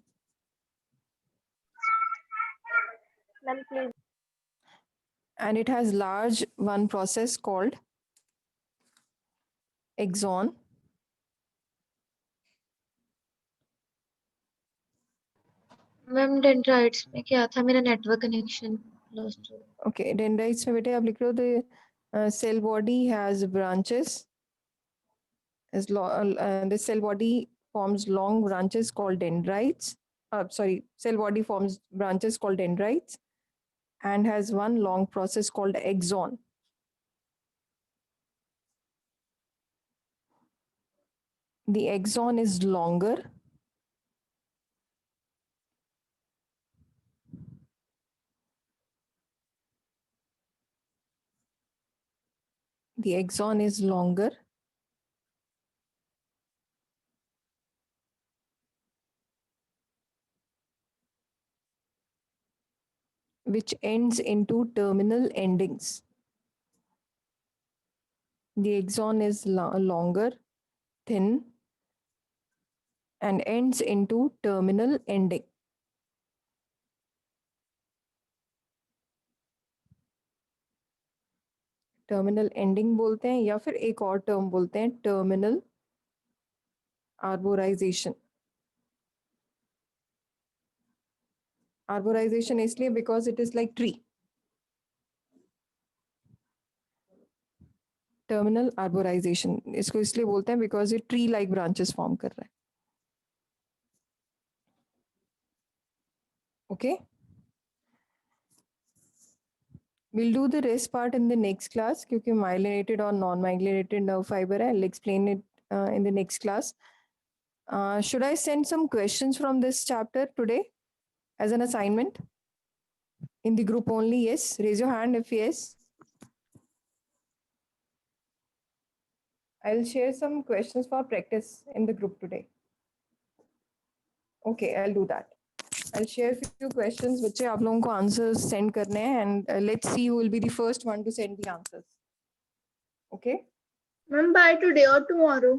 Ma'am please. And it has large one process called axon. Ma'am dendrites में क्या था? मेरा network connection lost हो गया. Okay, dendrites में बेटे आप लिख लो the cell body has branches. The cell body forms long branches called dendrites. cell body forms branches called dendrites and has one long process called axon. The axon is longer. The axon is longer. Which ends into terminal endings. The axon is longer, thin, and ends into terminal ending. Terminal ending बोलते हैं या फिर एक और term बोलते हैं terminal arborization. Arborization इसलिए because it is like tree. Terminal arborization इसको इसलिए बोलते हैं बिकॉज ये ट्री लाइक ब्रांचेस फॉर्म कर रहा है. Okay, we'll do the rest part in the next class क्योंकि myelinated और non-myelinated nerve fiber है. I'll explain it in the next class. Should I send some questions from this chapter today as an assignment in the group only? Yes, raise your hand if yes. I'll share some questions for practice in the group today. Okay, I'll do that. I'll share a few questions which आप लोगों को answers send करने हैं and let's see who will be the first one to send the answers. Okay? Ma'am, by today or tomorrow?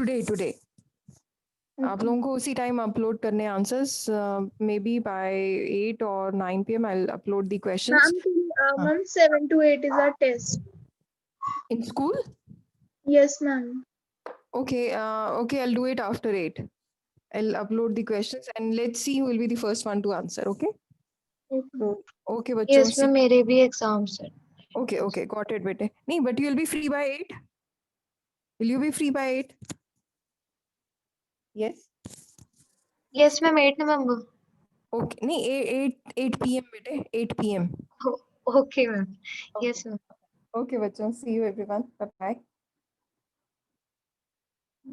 Today. आप लोगों को उसी time upload करने answers. Maybe by 8 or 9 PM I'll upload the questions. Ma'am, 7 to 8 is our test. In school? Yes, ma'am. Okay, I'll do it after 8. I'll upload the questions and let's see who will be the first one to answer. Okay? Okay, बच्चों. Yes, में मेरे भी exams है. Okay, got it, बेटे. नहीं, but you'll be free by 8. Will you be free by 8? Yes. Yes, ma'am, 8 November. Okay, नहीं 8 PM बेटे, 8 PM. Okay, ma'am. Yes, ma'am. Okay, बच्चों. See you everyone. Bye bye.